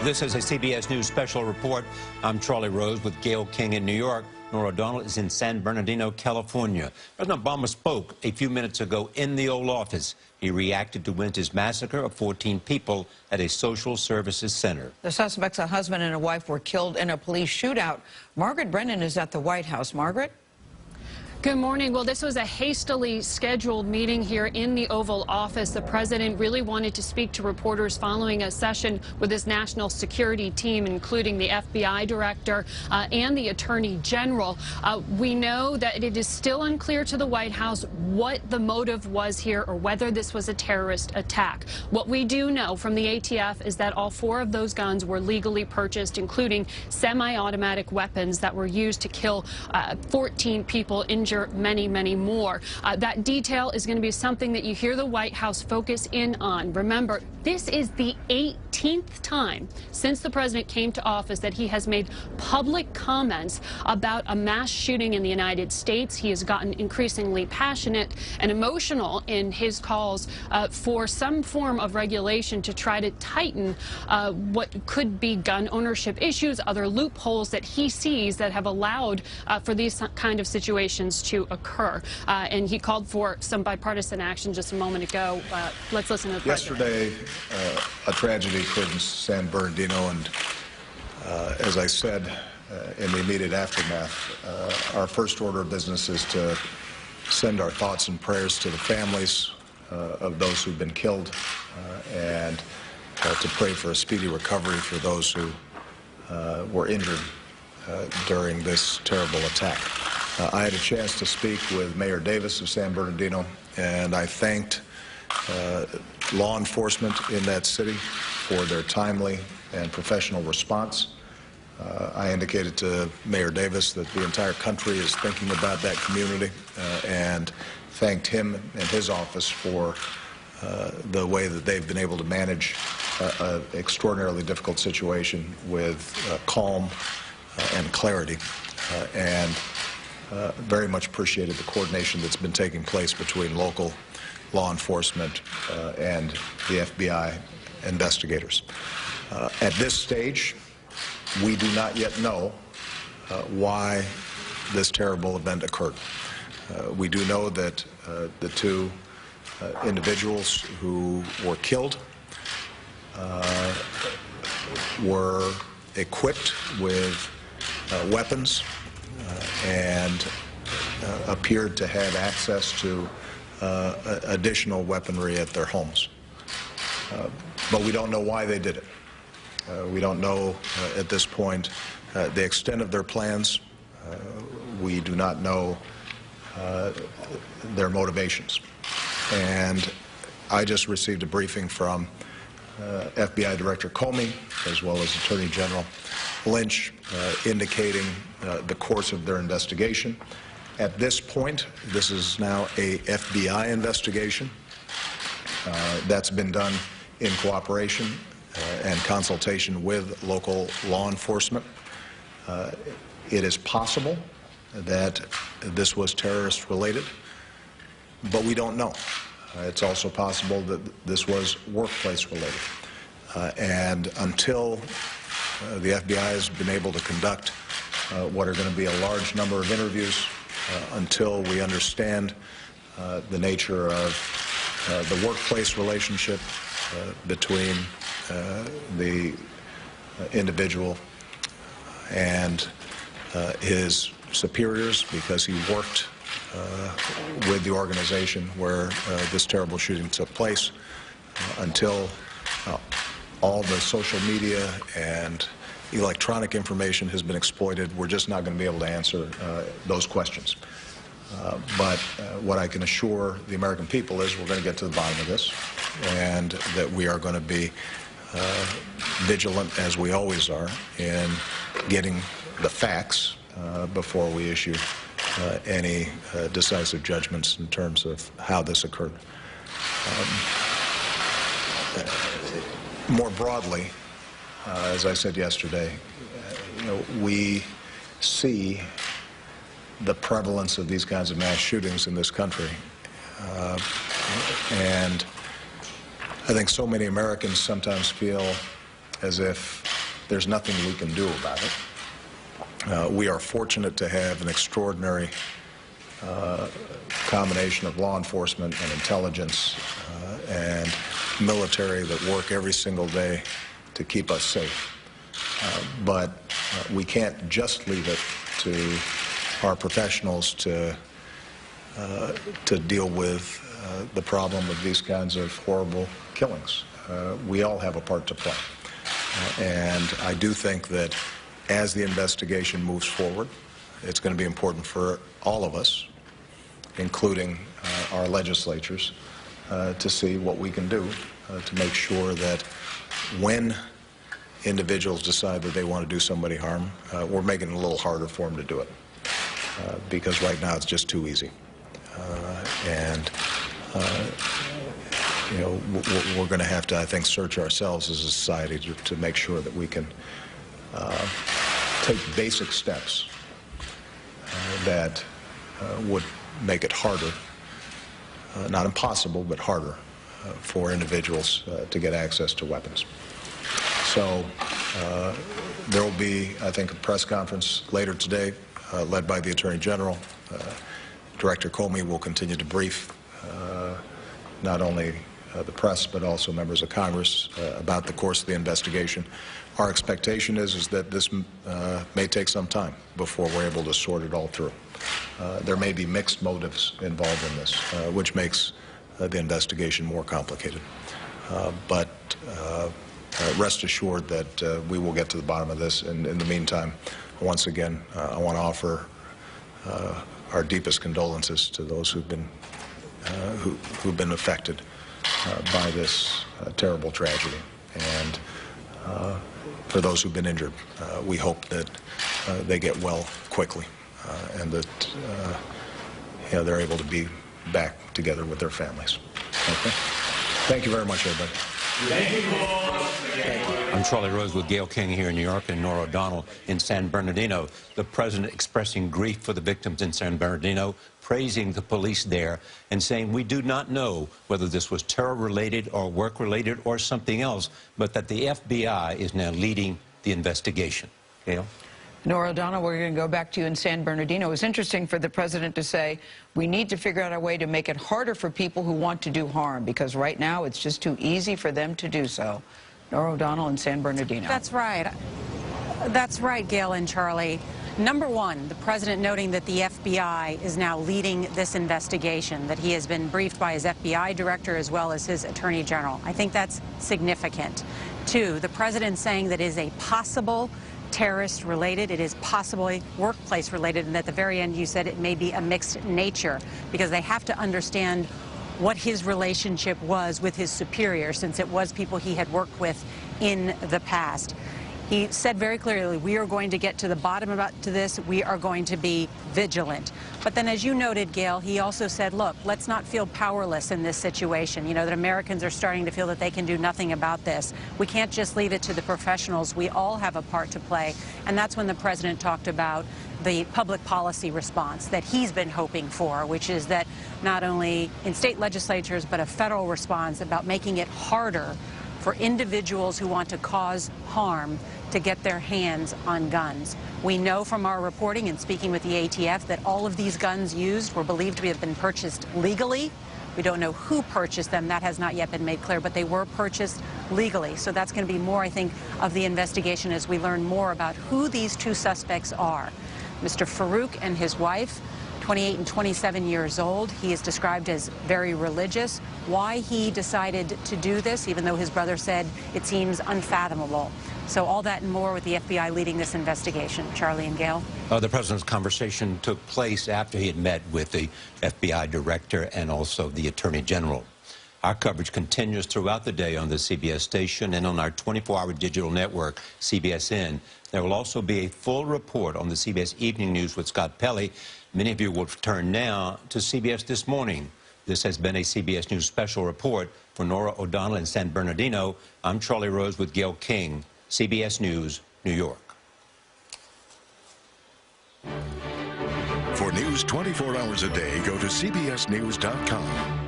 This is a CBS News special report. I'm Charlie Rose with Gail King in New York. Norah O'Donnell is in San Bernardino, California. President Obama spoke a few minutes ago in the Oval Office. He reacted to Wednesday's massacre of 14 people at a social services center. The suspects, a husband and a wife, were killed in a police shootout. Margaret Brennan is at the White House. Margaret? Good morning. Well, this was a hastily scheduled meeting here in the Oval Office. The president really wanted to speak to reporters following a session with his national security team, including the FBI director and the attorney general. We know that it is still unclear to the White House what the motive was here or whether this was a terrorist attack. What we do know from the ATF is that all 4 of those guns were legally purchased, including semi-automatic weapons that were used to kill 14 people, injure many, many more. That detail is going to be something that you hear the White House focus in on. Remember, this is the 18th time since the president came to office that he has made public comments about a mass shooting in the United States. He has gotten increasingly passionate and emotional in his calls for some form of regulation to try to tighten what could be gun ownership issues, other loopholes that he sees that have allowed for these kind of situations to occur. And he called for some bipartisan action just a moment ago. Let's listen to the president. Yesterday, a tragedy occurred in San Bernardino, and as I said in the immediate aftermath, our first order of business is to send our thoughts and prayers to the families of those who've been killed and to pray for a speedy recovery for those who were injured during this terrible attack. I had a chance to speak with Mayor Davis of San Bernardino, and I thanked law enforcement in that city for their timely and professional response. I indicated to Mayor Davis that the entire country is thinking about that community and thanked him and his office for the way that they've been able to manage an extraordinarily difficult situation with calm and clarity. And very much appreciated the coordination that's been taking place between local law enforcement and the FBI investigators. At this stage, we do not yet know why this terrible event occurred. We do know that the 2 individuals who were killed were equipped with weapons and appeared to have access to additional weaponry at their homes. But we don't know why they did it. We don't know at this point the extent of their plans. We do not know their motivations. And I just received a briefing from FBI Director Comey as well as Attorney General Lynch indicating the course of their investigation. At this point, this is now a FBI investigation that's been done in cooperation and consultation with local law enforcement. It is possible that this was terrorist related, but we don't know. It's also possible that this was workplace related. And until the FBI has been able to conduct what are going to be a large number of interviews, until we understand the nature of the workplace relationship between the individual and his superiors, because he worked with the organization where this terrible shooting took place, until all the social media and electronic information has been exploited, we're just not going to be able to answer those questions. But what I can assure the American people is we're going to get to the bottom of this, and that we are going to be vigilant, as we always are, in getting the facts before we issue any decisive judgments in terms of how this occurred. More broadly, as I said yesterday, we see the prevalence of these kinds of mass shootings in this country. And I think so many Americans sometimes feel as if there's nothing we can do about it. We are fortunate to have an extraordinary combination of law enforcement and intelligence and military that work every single day to keep us safe. But we can't just leave it to our professionals to deal with the problem of these kinds of horrible killings. We all have a part to play. And I do think that as the investigation moves forward, it's going to be important for all of us, including our legislatures, to see what we can do to make sure that when individuals decide that they want to do somebody harm, we're making it a little harder for them to do it. Because right now it's just too easy. You know, we're going to have to, I think, search ourselves as a society to make sure that we can take basic steps that would make it harder, not impossible, but harder for individuals to get access to weapons. So there will be, I think, a press conference later today led by the Attorney General. Director Comey will continue to brief not only the press but also members of Congress about the course of the investigation. Our expectation is that this may take some time before we're able to sort it all through. There may be mixed motives involved in this, which makes the investigation more complicated. But rest assured that we will get to the bottom of this. And in the meantime, once again, I want to offer our deepest condolences to those who've been affected by this terrible tragedy. And for those who've been injured, we hope that they get well quickly and that you know, they're able to be back together with their families. Okay? Thank you very much, everybody. Thank you. I'm Charlie Rose with Gayle King here in New York and Norah O'Donnell in San Bernardino. The president expressing grief for the victims in San Bernardino, praising the police there, and saying we do not know whether this was terror-related or work-related or something else, but that the FBI is now leading the investigation. Gayle? Norah O'Donnell, we're going to go back to you in San Bernardino. It was interesting for the president to say we need to figure out a way to make it harder for people who want to do harm, because right now it's just too easy for them to do so. Norah O'Donnell in San Bernardino. That's right. That's right, Gayle and Charlie. Number one, the president noting that the FBI is now leading this investigation, that he has been briefed by his FBI director as well as his attorney general. I think that's significant. Two, the president saying that it is a possible terrorist related, it is possibly workplace related, and at the very end you said it may be a mixed nature, because they have to understand what his relationship was with his superior, since it was people he had worked with in the past. He said very clearly, we are going to get to the bottom to this. We are going to be vigilant. But then, as you noted, Gayle, he also said, look, let's not feel powerless in this situation. You know, that Americans are starting to feel that they can do nothing about this. We can't just leave it to the professionals. We all have a part to play. And that's when the president talked about the public policy response that he's been hoping for, which is that not only in state legislatures, but a federal response about making it harder for individuals who want to cause harm to get their hands on guns. We know from our reporting and speaking with the ATF that all of these guns used were believed to have been purchased legally. We don't know who purchased them. That has not yet been made clear, but they were purchased legally. So that's going to be more, I think, of the investigation as we learn more about who these two suspects are. Mr. Farouk and his wife, 28 and 27 years old. He is described as very religious. Why he decided to do this, even though his brother said it seems unfathomable. So all that and more with the FBI leading this investigation. Charlie and Gayle. The president's conversation took place after he had met with the FBI director and also the attorney general. Our coverage continues throughout the day on the CBS station and on our 24-hour digital network, CBSN. There will also be a full report on the CBS Evening News with Scott Pelley. Many of you will turn now to CBS This Morning. This has been a CBS News special report. For Norah O'Donnell in San Bernardino, I'm Charlie Rose with Gayle King, CBS News, New York. For news 24 hours a day, go to CBSNews.com.